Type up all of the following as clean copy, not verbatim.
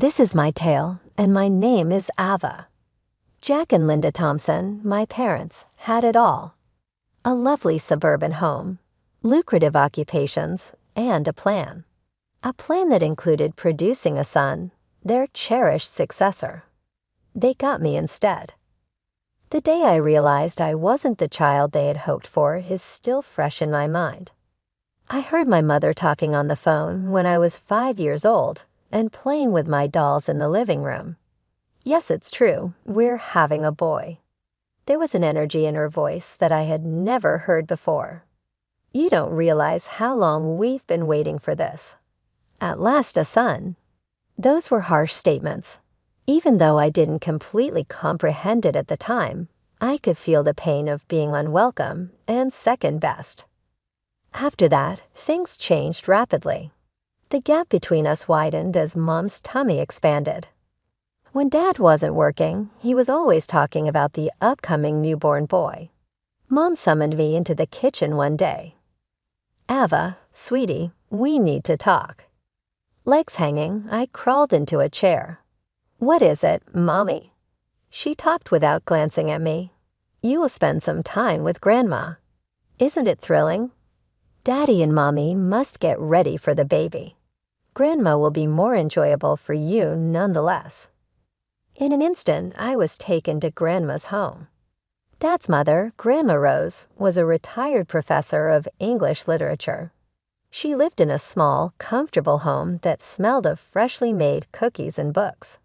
This is my tale, and my name is Ava. Jack and Linda Thompson, my parents, had it all. A lovely suburban home, lucrative occupations, and a plan. A plan that included producing a son, their cherished successor. They got me instead. The day I realized I wasn't the child they had hoped for is still fresh in my mind. I heard my mother talking on the phone when I was 5 years old and playing with my dolls in the living room. Yes, it's true, we're having a boy. There was an energy in her voice that I had never heard before. You don't realize how long we've been waiting for this. At last, a son. Those were harsh statements. Even though I didn't completely comprehend it at the time, I could feel the pain of being unwelcome and second best. After that, things changed rapidly. The gap between us widened as Mom's tummy expanded. When Dad wasn't working, he was always talking about the upcoming newborn boy. Mom summoned me into the kitchen one day. "Ava, sweetie, we need to talk." Legs hanging, I crawled into a chair. "What is it, Mommy?" She talked without glancing at me. "You will spend some time with Grandma. Isn't it thrilling? Daddy and Mommy must get ready for the baby. Grandma will be more enjoyable for you nonetheless." In an instant, I was taken to Grandma's home. Dad's mother, Grandma Rose, was a retired professor of English literature. She lived in a small, comfortable home that smelled of freshly made cookies and books.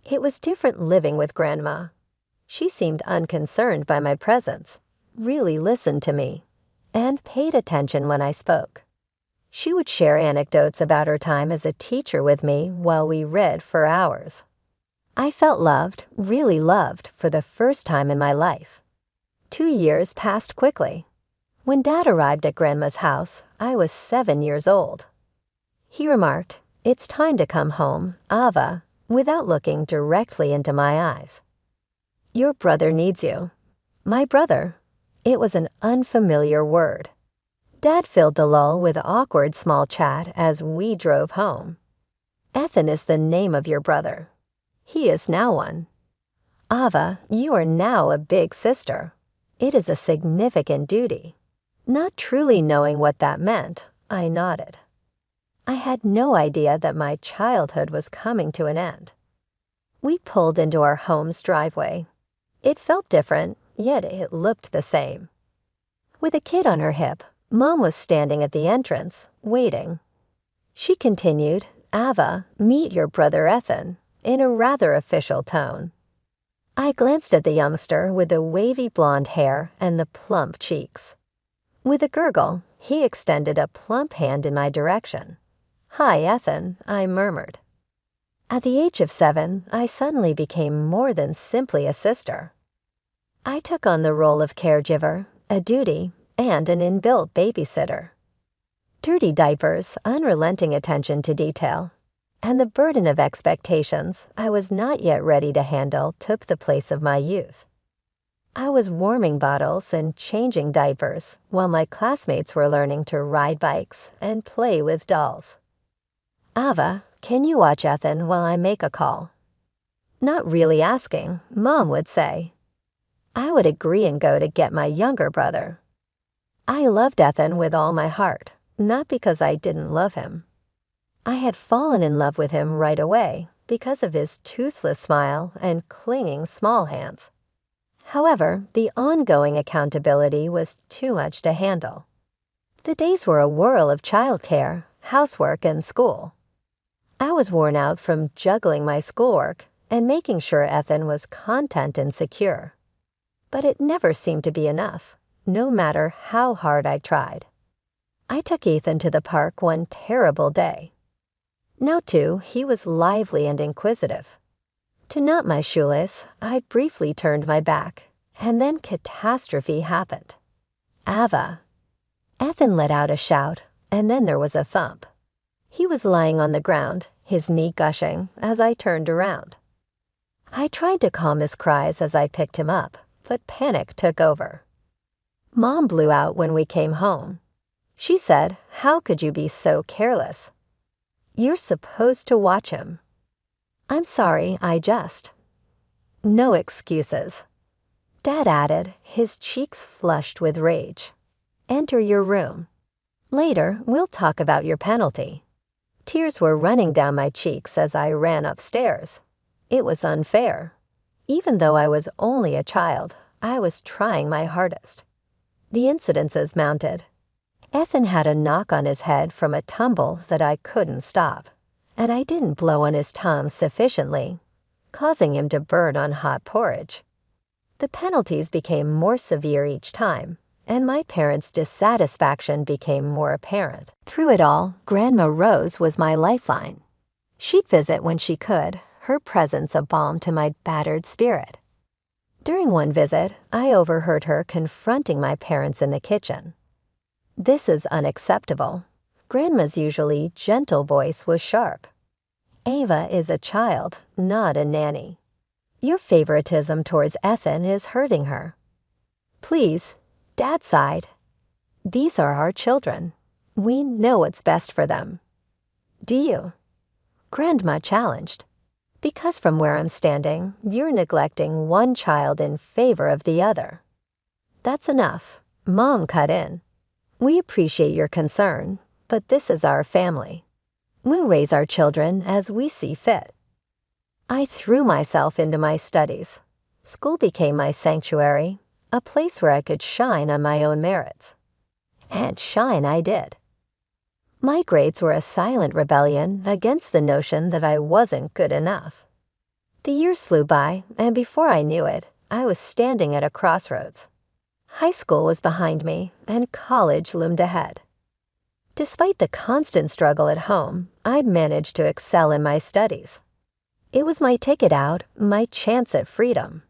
It was different living with Grandma. She seemed unconcerned by my presence, really listened to me, and paid attention when I spoke. She would share anecdotes about her time as a teacher with me while we read for hours. I felt loved, really loved, for the first time in my life. 2 years passed quickly. When Dad arrived at Grandma's house, I was 7 years old. He remarked, "It's time to come home, Ava," without looking directly into my eyes. "Your brother needs you." My brother. It was an unfamiliar word. Dad filled the lull with awkward small chat as we drove home. "Ethan is the name of your brother. He is now one. Ava, you are now a big sister. It is a significant duty." Not truly knowing what that meant, I nodded. I had no idea that my childhood was coming to an end. We pulled into our home's driveway. It felt different, yet it looked the same. With a kid on her hip, Mom was standing at the entrance, waiting. She continued, "Ava, meet your brother Ethan," in a rather official tone. I glanced at the youngster with the wavy blonde hair and the plump cheeks. With a gurgle, he extended a plump hand in my direction. "Hi, Ethan," I murmured. At the age of 7, I suddenly became more than simply a sister. I took on the role of caregiver, a duty, and an inbuilt babysitter. Dirty diapers, unrelenting attention to detail, and the burden of expectations I was not yet ready to handle took the place of my youth. I was warming bottles and changing diapers while my classmates were learning to ride bikes and play with dolls. "Ava, can you watch Ethan while I make a call?" Not really asking, Mom would say. I would agree and go to get my younger brother. I loved Ethan with all my heart, not because I didn't love him. I had fallen in love with him right away because of his toothless smile and clinging small hands. However, the ongoing accountability was too much to handle. The days were a whirl of childcare, housework, and school. I was worn out from juggling my schoolwork and making sure Ethan was content and secure. But it never seemed to be enough, no matter how hard I tried. I took Ethan to the park one terrible day. Now, too, he was lively and inquisitive. To knot my shoelace, I briefly turned my back, and then catastrophe happened. "Ava." Ethan let out a shout, and then there was a thump. He was lying on the ground, his knee gushing, as I turned around. I tried to calm his cries as I picked him up, but panic took over. Mom blew out when we came home. She said, "How could you be so careless? You're supposed to watch him." I'm sorry, I just. No excuses. Dad added, his cheeks flushed with rage. Enter your room. Later, we'll talk about your penalty. Tears were running down my cheeks as I ran upstairs. It was unfair. Even though I was only a child, I was trying my hardest. The incidences mounted. Ethan had a knock on his head from a tumble that I couldn't stop, and I didn't blow on his tongue sufficiently, causing him to burn on hot porridge. The penalties became more severe each time, and my parents' dissatisfaction became more apparent. Through it all, Grandma Rose was my lifeline. She'd visit when she could, her presence a balm to my battered spirit. During one visit, I overheard her confronting my parents in the kitchen. This is unacceptable. Grandma's usually gentle voice was sharp. Ava is a child, not a nanny. Your favoritism towards Ethan is hurting her. Please, Dad sighed. These are our children. We know what's best for them. Do you? Grandma challenged. Because from where I'm standing, you're neglecting one child in favor of the other. That's enough. Mom cut in. We appreciate your concern, but this is our family. We'll raise our children as we see fit. I threw myself into my studies. School became my sanctuary, a place where I could shine on my own merits. And shine I did. My grades were a silent rebellion against the notion that I wasn't good enough. The years flew by, and before I knew it, I was standing at a crossroads. High school was behind me, and college loomed ahead. Despite the constant struggle at home, I'd managed to excel in my studies. It was my ticket out, my chance at freedom.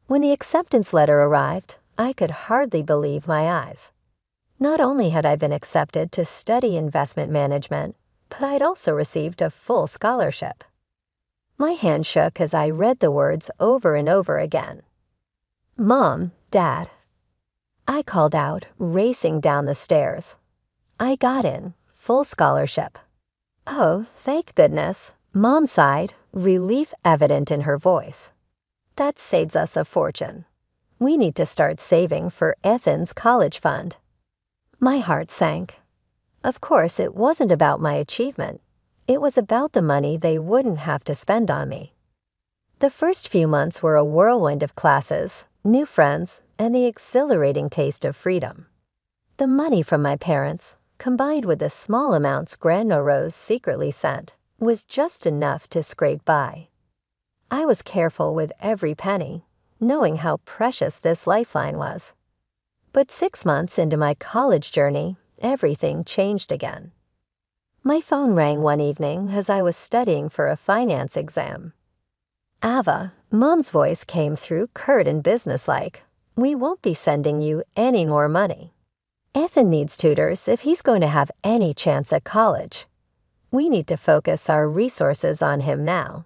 When the acceptance letter arrived, I could hardly believe my eyes. Not only had I been accepted to study investment management, but I'd also received a full scholarship. My hand shook as I read the words over and over again. Mom, Dad. I called out, racing down the stairs. I got in, full scholarship. Oh, thank goodness, Mom sighed, relief evident in her voice. That saves us a fortune. We need to start saving for Ethan's college fund. My heart sank. Of course, it wasn't about my achievement. It was about the money they wouldn't have to spend on me. The first few months were a whirlwind of classes, new friends, and the exhilarating taste of freedom. The money from my parents, combined with the small amounts Grandma Rose secretly sent, was just enough to scrape by. I was careful with every penny, knowing how precious this lifeline was. But 6 months into my college journey, everything changed again. My phone rang one evening as I was studying for a finance exam. Ava, Mom's voice came through curt and businesslike. We won't be sending you any more money. Ethan needs tutors if he's going to have any chance at college. We need to focus our resources on him now.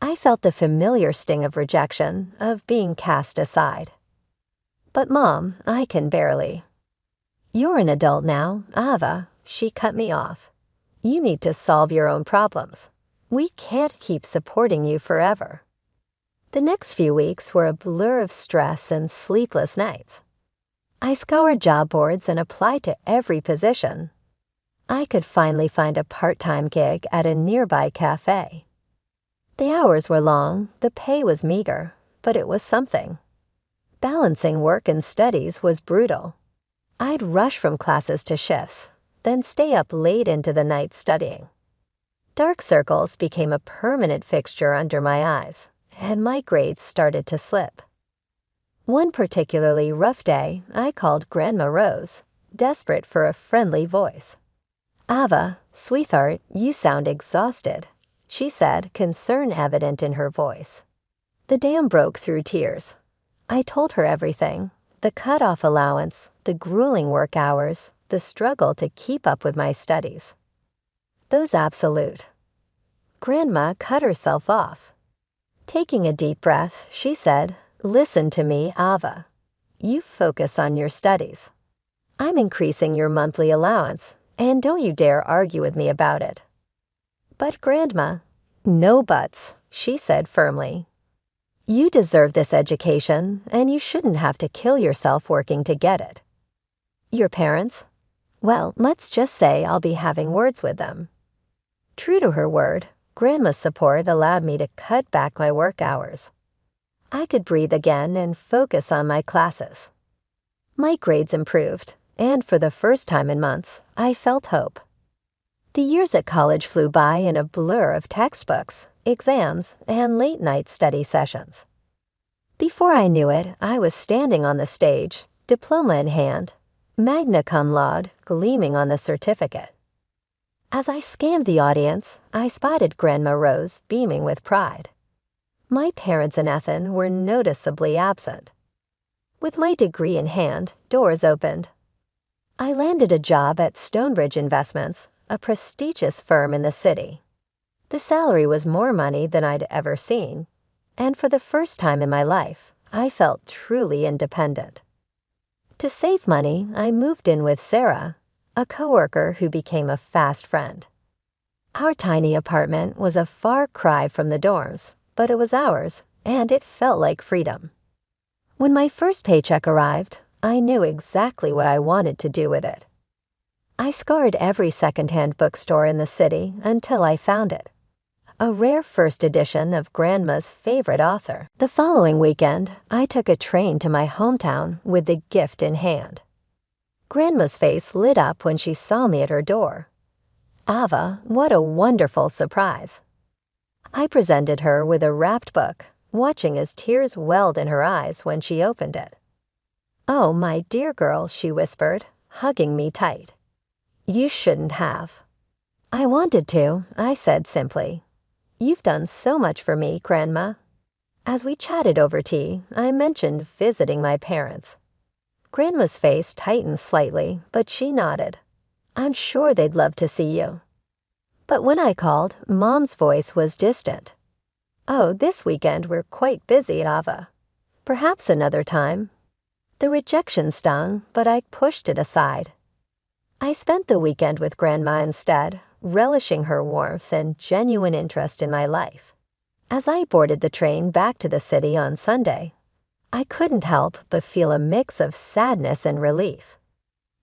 I felt the familiar sting of rejection, of being cast aside. But Mom, I can barely. You're an adult now, Ava, she cut me off. You need to solve your own problems. We can't keep supporting you forever. The next few weeks were a blur of stress and sleepless nights. I scoured job boards and applied to every position. I could finally find a part-time gig at a nearby cafe. The hours were long, the pay was meager, but it was something. Balancing work and studies was brutal. I'd rush from classes to shifts, then stay up late into the night studying. Dark circles became a permanent fixture under my eyes, and my grades started to slip. One particularly rough day, I called Grandma Rose, desperate for a friendly voice. Ava, sweetheart, you sound exhausted, she said, concern evident in her voice. The dam broke through tears. I told her everything, the cut-off allowance, the grueling work hours, the struggle to keep up with my studies. Those absolute. Grandma cut herself off. Taking a deep breath, she said, listen to me, Ava. You focus on your studies. I'm increasing your monthly allowance, and don't you dare argue with me about it. But Grandma, No buts, she said firmly. You deserve this education, and you shouldn't have to kill yourself working to get it. Your parents? Well, let's just say I'll be having words with them. True to her word, Grandma's support allowed me to cut back my work hours. I could breathe again and focus on my classes. My grades improved, and for the first time in months, I felt hope. The years at college flew by in a blur of textbooks, exams, and late-night study sessions. Before I knew it, I was standing on the stage, diploma in hand, magna cum laude gleaming on the certificate. As I scanned the audience, I spotted Grandma Rose beaming with pride. My parents and Ethan were noticeably absent. With my degree in hand, doors opened. I landed a job at Stonebridge Investments, a prestigious firm in the city. The salary was more money than I'd ever seen, and for the first time in my life, I felt truly independent. To save money, I moved in with Sarah, a coworker who became a fast friend. Our tiny apartment was a far cry from the dorms, but it was ours, and it felt like freedom. When my first paycheck arrived, I knew exactly what I wanted to do with it. I scoured every secondhand bookstore in the city until I found it. A rare first edition of Grandma's favorite author. The following weekend, I took a train to my hometown with the gift in hand. Grandma's face lit up when she saw me at her door. Ava, what a wonderful surprise. I presented her with a wrapped book, watching as tears welled in her eyes when she opened it. "Oh, my dear girl," she whispered, hugging me tight. "You shouldn't have." "I wanted to," I said simply. "You've done so much for me, Grandma." As we chatted over tea, I mentioned visiting my parents. Grandma's face tightened slightly, but she nodded. "I'm sure they'd love to see you." But when I called, Mom's voice was distant. "Oh, this weekend we're quite busy, Ava. Perhaps another time." The rejection stung, but I pushed it aside. I spent the weekend with Grandma instead, relishing her warmth and genuine interest in my life. As I boarded the train back to the city on Sunday, I couldn't help but feel a mix of sadness and relief.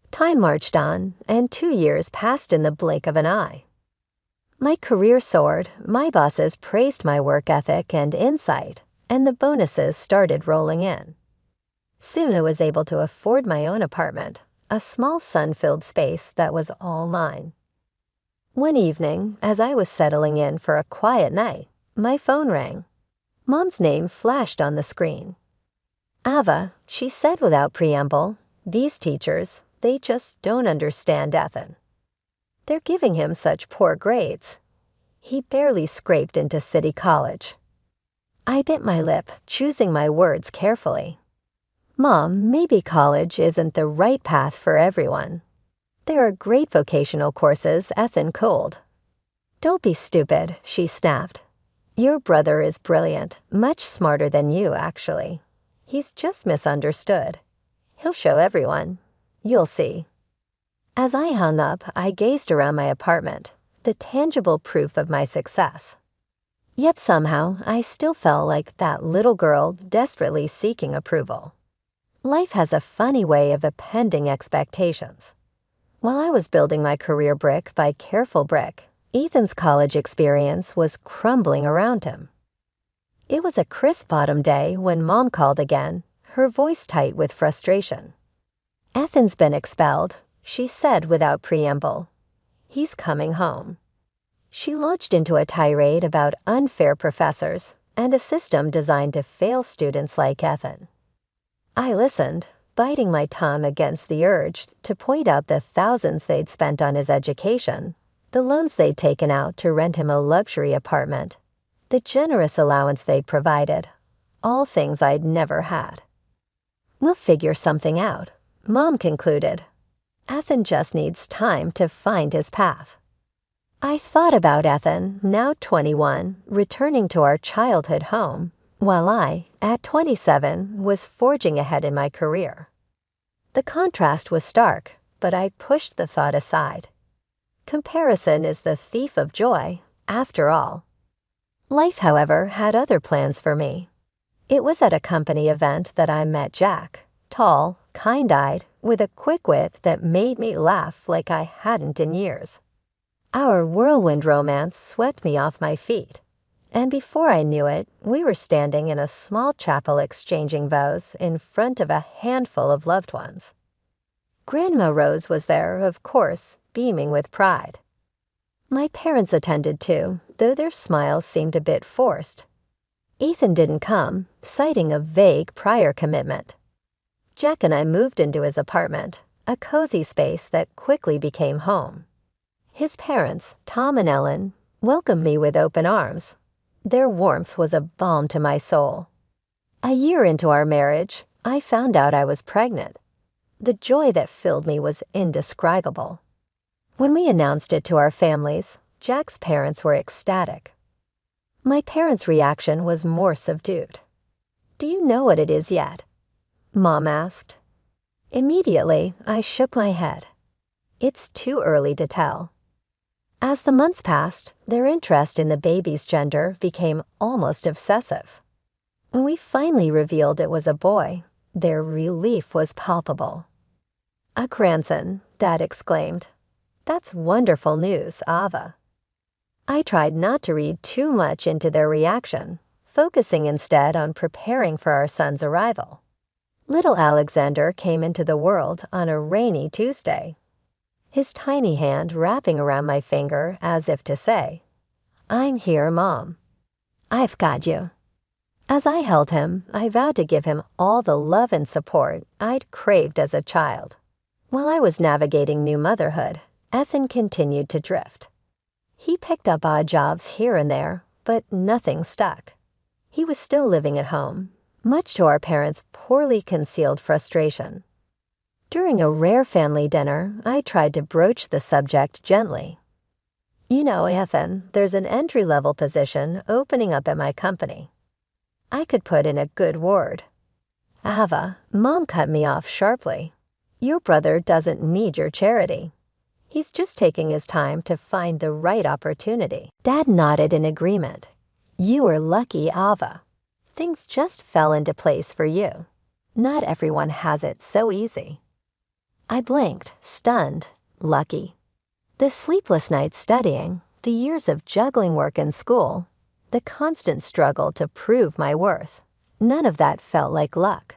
Time marched on, and 2 years passed in the blink of an eye. My career soared, my bosses praised my work ethic and insight, and the bonuses started rolling in. Soon I was able to afford my own apartment, a small sun-filled space that was all mine. One evening, as I was settling in for a quiet night, my phone rang. Mom's name flashed on the screen. "Ava," she said without preamble, "these teachers, they just don't understand Ethan. They're giving him such poor grades. He barely scraped into City College." I bit my lip, choosing my words carefully. "Mom, maybe college isn't the right path for everyone. There are great vocational courses Ethan could." "Don't be stupid," she snapped. "Your brother is brilliant, much smarter than you, actually. He's just misunderstood. He'll show everyone. You'll see." As I hung up, I gazed around my apartment, the tangible proof of my success. Yet somehow, I still felt like that little girl desperately seeking approval. Life has a funny way of appending expectations. While I was building my career brick by careful brick, Ethan's college experience was crumbling around him. It was a crisp autumn day when Mom called again, her voice tight with frustration. "Ethan's been expelled," she said without preamble. "He's coming home." She launched into a tirade about unfair professors and a system designed to fail students like Ethan. I listened, biting my tongue against the urge to point out the thousands they'd spent on his education, the loans they'd taken out to rent him a luxury apartment, the generous allowance they'd provided, all things I'd never had. "We'll figure something out," Mom concluded. "Ethan just needs time to find his path." I thought about Ethan, now 21, returning to our childhood home, while I, at 27, was forging ahead in my career. The contrast was stark, but I pushed the thought aside. Comparison is the thief of joy, after all. Life, however, had other plans for me. It was at a company event that I met Jack, tall, kind-eyed, with a quick wit that made me laugh like I hadn't in years. Our whirlwind romance swept me off my feet, and before I knew it, we were standing in a small chapel exchanging vows in front of a handful of loved ones. Grandma Rose was there, of course, beaming with pride. My parents attended too, though their smiles seemed a bit forced. Ethan didn't come, citing a vague prior commitment. Jack and I moved into his apartment, a cozy space that quickly became home. His parents, Tom and Ellen, welcomed me with open arms. Their warmth was a balm to my soul. A year into our marriage, I found out I was pregnant. The joy that filled me was indescribable. When we announced it to our families, Jack's parents were ecstatic. My parents' reaction was more subdued. "Do you know what it is yet?" Mom asked. Immediately, I shook my head. It's too early to tell. As the months passed, their interest in the baby's gender became almost obsessive. When we finally revealed it was a boy, their relief was palpable. "A grandson," Dad exclaimed. "That's wonderful news, Ava." I tried not to read too much into their reaction, focusing instead on preparing for our son's arrival. Little Alexander came into the world on a rainy Tuesday, his tiny hand wrapping around my finger as if to say, "I'm here, Mom. I've got you." As I held him, I vowed to give him all the love and support I'd craved as a child. While I was navigating new motherhood, Ethan continued to drift. He picked up odd jobs here and there, but nothing stuck. He was still living at home, much to our parents' poorly concealed frustration. During a rare family dinner, I tried to broach the subject gently. "You know, Ethan, there's an entry-level position opening up at my company. I could put in a good word." "Ava," Mom cut me off sharply. "Your brother doesn't need your charity. He's just taking his time to find the right opportunity." Dad nodded in agreement. "You were lucky, Ava. Things just fell into place for you. Not everyone has it so easy." I blinked, stunned. Lucky. The sleepless nights studying, the years of juggling work and school, the constant struggle to prove my worth, none of that felt like luck.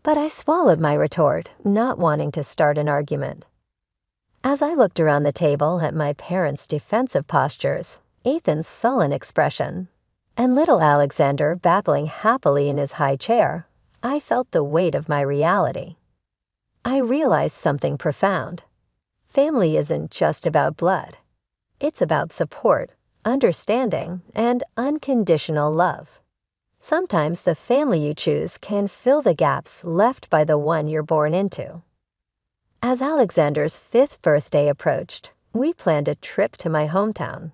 But I swallowed my retort, not wanting to start an argument. As I looked around the table at my parents' defensive postures, Ethan's sullen expression, and little Alexander babbling happily in his high chair, I felt the weight of my reality. I realized something profound. Family isn't just about blood. It's about support, understanding, and unconditional love. Sometimes the family you choose can fill the gaps left by the one you're born into. As Alexander's 5th birthday approached, we planned a trip to my hometown.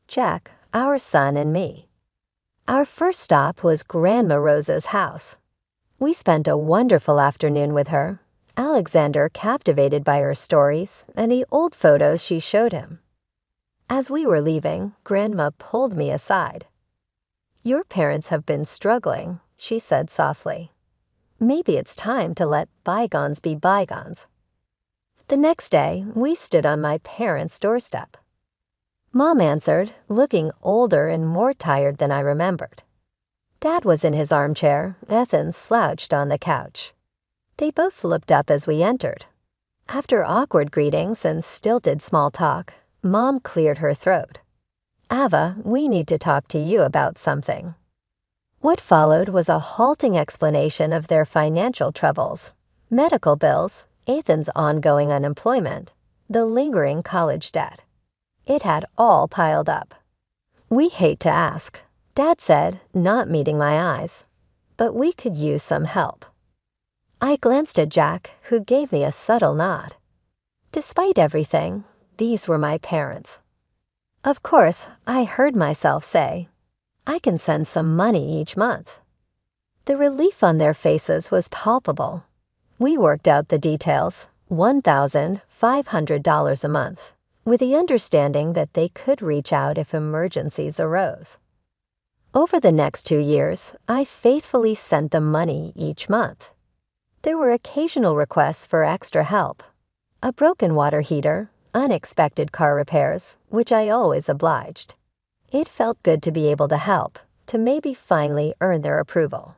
Jack, our son, and me. Our first stop was Grandma Rosa's house. We spent a wonderful afternoon with her, Alexander captivated by her stories and the old photos she showed him. As we were leaving, Grandma pulled me aside. "Your parents have been struggling," she said softly. "Maybe it's time to let bygones be bygones." The next day, we stood on my parents' doorstep. Mom answered, looking older and more tired than I remembered. Dad was in his armchair, Ethan slouched on the couch. They both looked up as we entered. After awkward greetings and stilted small talk, Mom cleared her throat. "Ava, we need to talk to you about something." What followed was a halting explanation of their financial troubles, medical bills, Ethan's ongoing unemployment, the lingering college debt. It had all piled up. "We hate to ask," Dad said, not meeting my eyes, "but we could use some help." I glanced at Jack, who gave me a subtle nod. Despite everything, these were my parents. Of course, I heard myself say, "I can send some money each month." The relief on their faces was palpable. We worked out the details, $1,500 a month, with the understanding that they could reach out if emergencies arose. Over the next 2 years, I faithfully sent them money each month. There were occasional requests for extra help. A broken water heater, unexpected car repairs, which I always obliged. It felt good to be able to help, to maybe finally earn their approval.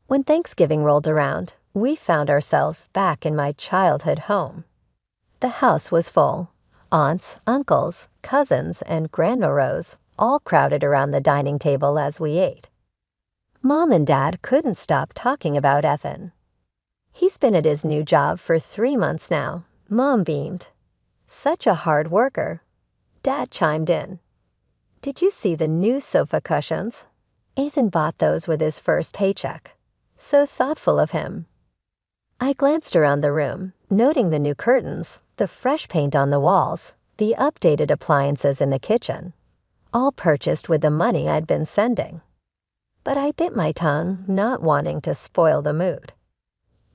When Thanksgiving rolled around, we found ourselves back in my childhood home. The house was full. Aunts, uncles, cousins, and Grandma Rose all crowded around the dining table as we ate. Mom and Dad couldn't stop talking about Ethan. He's been at his new job for 3 months now, Mom beamed. Such a hard worker. Dad chimed in. Did you see the new sofa cushions? Ethan bought those with his first paycheck. So thoughtful of him. I glanced around the room, noting the new curtains, the fresh paint on the walls, the updated appliances in the kitchen, all purchased with the money I'd been sending. But I bit my tongue, not wanting to spoil the mood.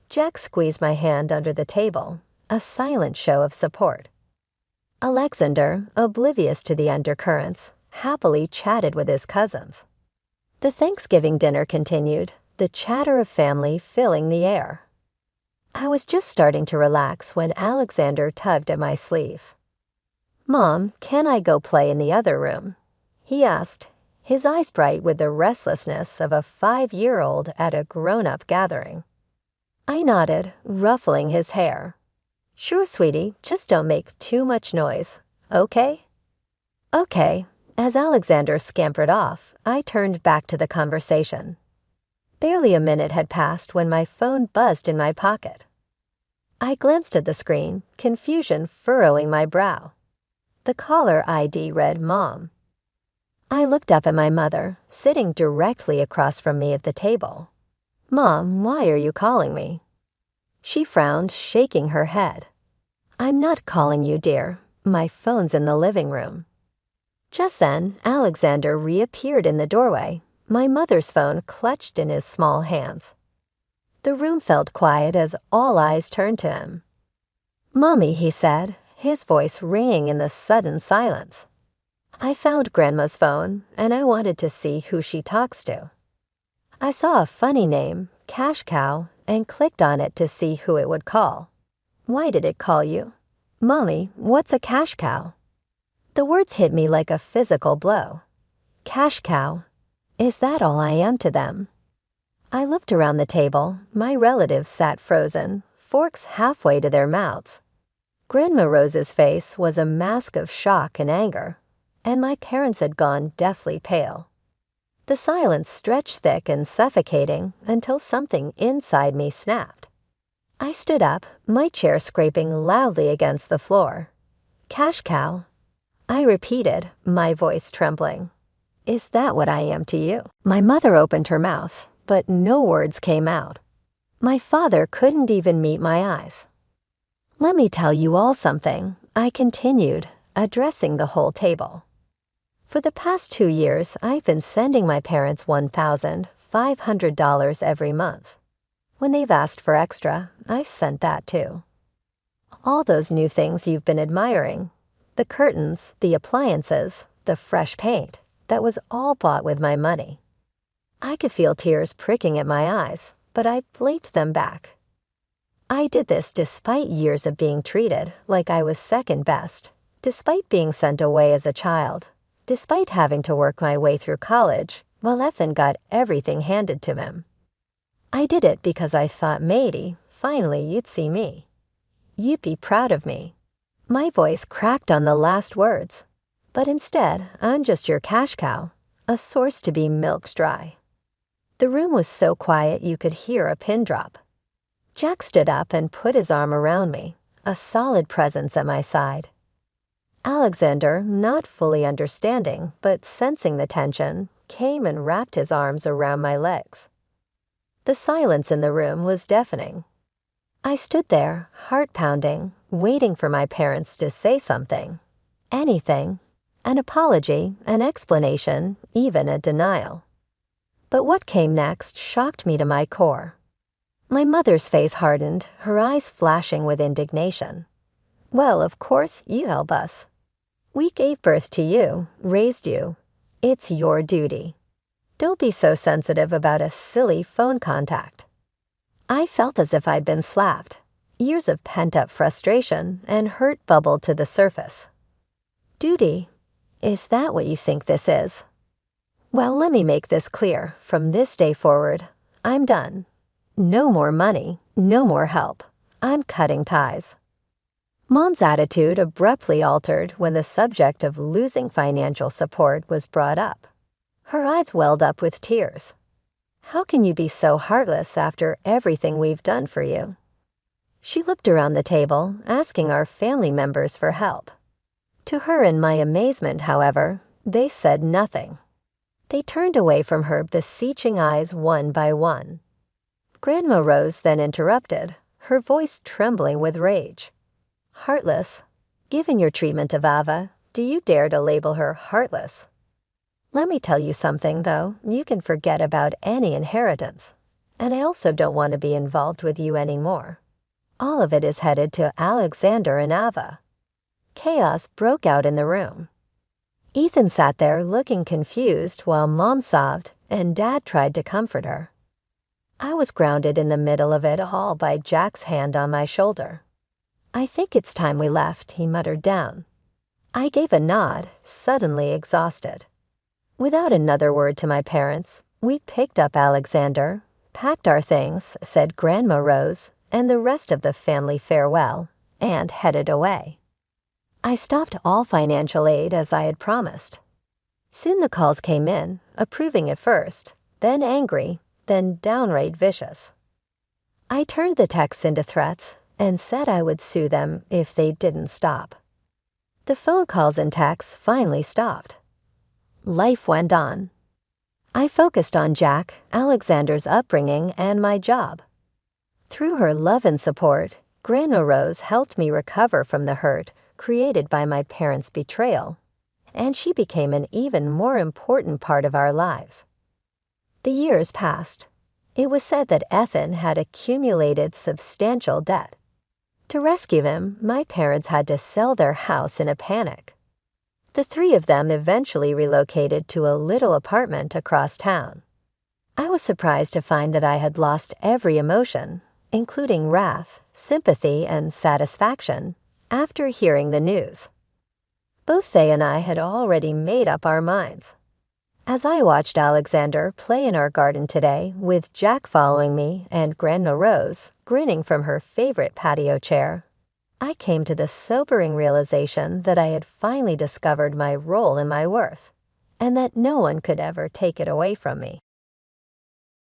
Jack squeezed my hand under the table, a silent show of support. Alexander, oblivious to the undercurrents, happily chatted with his cousins. The Thanksgiving dinner continued, the chatter of family filling the air. I was just starting to relax when Alexander tugged at my sleeve. "Mom, can I go play in the other room?" he asked, his eyes bright with the restlessness of a 5-year-old at a grown-up gathering. I nodded, ruffling his hair. "Sure, sweetie, just don't make too much noise, okay?" "Okay." As Alexander scampered off, I turned back to the conversation. Barely a minute had passed when my phone buzzed in my pocket. I glanced at the screen, confusion furrowing my brow. The caller ID read Mom. I looked up at my mother, sitting directly across from me at the table. "Mom, why are you calling me?" She frowned, shaking her head. "I'm not calling you, dear. My phone's in the living room." Just then, Alexander reappeared in the doorway, my mother's phone clutched in his small hands. The room felt quiet as all eyes turned to him. "Mommy," he said, his voice ringing in the sudden silence. I found Grandma's phone, and I wanted to see who she talks to. I saw a funny name, Cash Cow, and clicked on it to see who it would call. "Why did it call you?" "Mommy, what's a cash cow?" The words hit me like a physical blow. Cash cow. Is that all I am to them? I looked around the table. My relatives sat frozen, forks halfway to their mouths. Grandma Rose's face was a mask of shock and anger, and my parents had gone deathly pale. The silence stretched thick and suffocating until something inside me snapped. I stood up, my chair scraping loudly against the floor. "Cash cow?" I repeated, my voice trembling. "Is that what I am to you?" My mother opened her mouth, but no words came out. My father couldn't even meet my eyes. "Let me tell you all something," I continued, addressing the whole table. For the past 2 years, I've been sending my parents $1,500 every month. When they've asked for extra, I've sent that too. All those new things you've been admiring, the curtains, the appliances, the fresh paint, that was all bought with my money. I could feel tears pricking at my eyes, but I blinked them back. I did this despite years of being treated like I was second best, despite being sent away as a child, despite having to work my way through college while Ethan got everything handed to him. I did it because I thought maybe, finally, you'd see me. You'd be proud of me. My voice cracked on the last words, but instead, I'm just your cash cow, a source to be milked dry. The room was so quiet you could hear a pin drop. Jack stood up and put his arm around me, a solid presence at my side. Alexander, not fully understanding but sensing the tension, came and wrapped his arms around my legs. The silence in the room was deafening. I stood there, heart pounding, waiting for my parents to say something. Anything. An apology, an explanation, even a denial. But what came next shocked me to my core. My mother's face hardened, her eyes flashing with indignation. "Well, of course you help us. We gave birth to you, raised you. It's your duty." Don't be so sensitive about a silly phone contact. I felt as if I'd been slapped. Years of pent-up frustration and hurt bubbled to the surface. Duty? Is that what you think this is? Well, let me make this clear. From this day forward, I'm done. No more money, no more help. I'm cutting ties. Mom's attitude abruptly altered when the subject of losing financial support was brought up. Her eyes welled up with tears. How can you be so heartless after everything we've done for you? She looked around the table, asking our family members for help. To her and my amazement, however, they said nothing. They turned away from her beseeching eyes one by one. Grandma Rose then interrupted, her voice trembling with rage. Heartless? Given your treatment of Ava, do you dare to label her heartless? Let me tell you something, though. You can forget about any inheritance. And I also don't want to be involved with you anymore. All of it is headed to Alexander and Ava. Chaos broke out in the room. Ethan sat there looking confused while Mom sobbed and Dad tried to comfort her. I was grounded in the middle of it all by Jack's hand on my shoulder. I think it's time we left, he muttered down. I gave a nod, suddenly exhausted. Without another word to my parents, we picked up Alexander, packed our things, said Grandma Rose, and the rest of the family farewell, and headed away. I stopped all financial aid as I had promised. Soon the calls came in, approving at first, then angry, then downright vicious. I turned the texts into threats and said I would sue them if they didn't stop. The phone calls and texts finally stopped. Life went on. I focused on Jack, Alexander's upbringing, and my job. Through her love and support, Grandma Rose helped me recover from the hurt created by my parents' betrayal, and she became an even more important part of our lives. The years passed. It was said that Ethan had accumulated substantial debt. To rescue him, my parents had to sell their house in a panic. The three of them eventually relocated to a little apartment across town. I was surprised to find that I had lost every emotion, including wrath, sympathy, and satisfaction, after hearing the news. Both they and I had already made up our minds. As I watched Alexander play in our garden today, with Jack following me and Grandma Rose grinning from her favorite patio chair, I came to the sobering realization that I had finally discovered my role and my worth, and that no one could ever take it away from me.